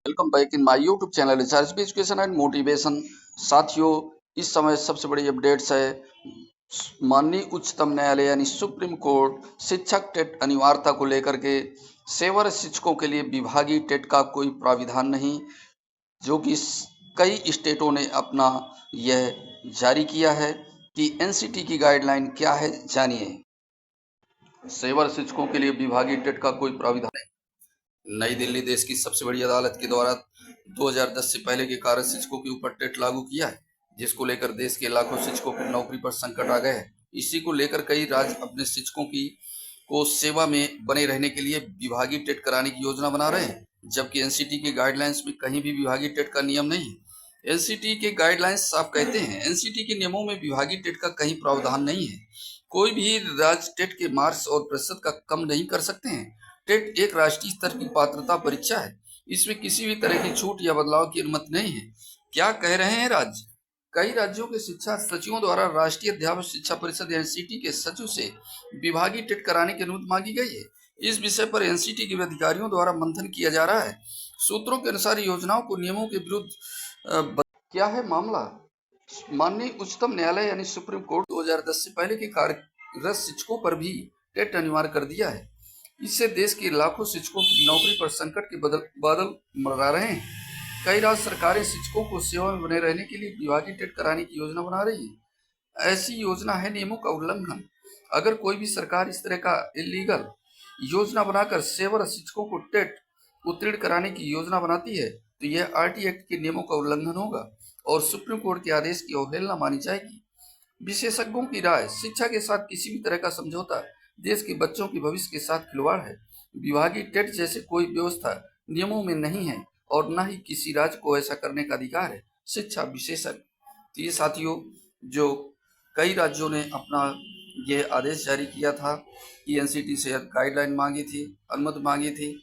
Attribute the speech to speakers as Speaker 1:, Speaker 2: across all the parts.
Speaker 1: Welcome back in my YouTube channel HRSB education and motivation. साथियों, इस समय सबसे बड़ी अपडेट्स है माननीय उच्चतम न्यायालय यानी सुप्रीम कोर्ट शिक्षक टेट अनिवार्यता को लेकर के सेवर शिक्षकों के लिए विभागीय टेट का कोई प्राविधान नहीं, जो कि कई स्टेटों ने अपना यह जारी किया है कि एनसीटी की गाइडलाइन क्या है, जानिए। सेवर शिक्षकों के लिए विभागीय टेट का कोई प्राविधान नहीं। नई दिल्ली देश की सबसे बड़ी अदालत के द्वारा 2010 से पहले के कार्य शिक्षकों के ऊपर टेट लागू किया है, जिसको लेकर देश के लाखों शिक्षकों की नौकरी पर संकट आ गए है। इसी को लेकर कई राज्य अपने शिक्षकों की को सेवा में बने रहने के लिए विभागीय टेट कराने की योजना बना रहे हैं, जबकि एनसीटी के गाइडलाइंस में कहीं भी विभागीय टेट का नियम नहीं है। एनसीटी के गाइडलाइंस साफ कहते हैं, एनसीटी के नियमों में विभागीय टेट का कहीं प्रावधान नहीं है। कोई भी राज्य टेट के मार्क्स और प्रतिशत का कम नहीं कर सकते हैं। टेट एक राष्ट्रीय स्तर की पात्रता परीक्षा है, इसमें किसी भी तरह की छूट या बदलाव की अनुमति नहीं है। क्या कह रहे हैं राज्य? कई राज्यों के शिक्षा सचिवों द्वारा राष्ट्रीय अध्यापक शिक्षा परिषद एनसीटी के सचिव से विभागीय टेट कराने की अनुमति मांगी गई है। इस विषय पर एनसीटी के अधिकारियों द्वारा मंथन किया जा रहा है। सूत्रों के अनुसार योजनाओं को नियमों के विरुद्ध क्या है मामला? माननीय उच्चतम न्यायालय यानी सुप्रीम कोर्ट 2010 से पहले के कार्यरत शिक्षकों पर भी टेट अनिवार्य कर दिया है। इससे देश के लाखों शिक्षकों की नौकरी पर संकट के बादल मंडरा रहे हैं। कई राज्य सरकारें शिक्षकों को सेवा में बने रहने के लिए विभागीय टेट कराने की योजना बना रही है। ऐसी योजना है नियमों का उल्लंघन। अगर कोई भी सरकार इस तरह का इलीगल योजना बनाकर सेवर शिक्षकों को टेट उत्तीर्ण कराने की योजना बनाती है, तो यह आरटी एक्ट के नियमों का उल्लंघन होगा और सुप्रीम कोर्ट के आदेश की अवहेलना मानी जाएगी। विशेषज्ञों की राय, शिक्षा के साथ किसी भी तरह का समझौता देश के बच्चों के भविष्य के साथ खिलवाड़ है। विभागीय टेट जैसे कोई व्यवस्था नियमों में नहीं है और न ही किसी राज्य को ऐसा करने का अधिकार है। शिक्षा विशेषज्ञ। तो ये साथियों, जो कई राज्यों ने अपना यह आदेश जारी किया था कि एनसीटी से गाइडलाइन मांगी थी, अनुमति मांगी थी,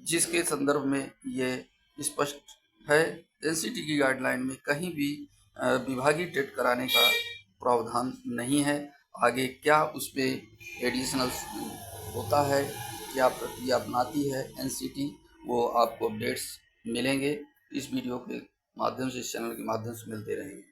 Speaker 1: जिसके संदर्भ में ये स्पष्ट है एनसीटी की गाइडलाइन में कहीं भी विभागीय टेट कराने का प्रावधान नहीं है। आगे क्या उस पर एडिशनल होता है, क्या प्रक्रिया अपनाती है एनसीटी, वो आपको अपडेट्स मिलेंगे। इस वीडियो के माध्यम से, इस चैनल के माध्यम से मिलते रहेंगे।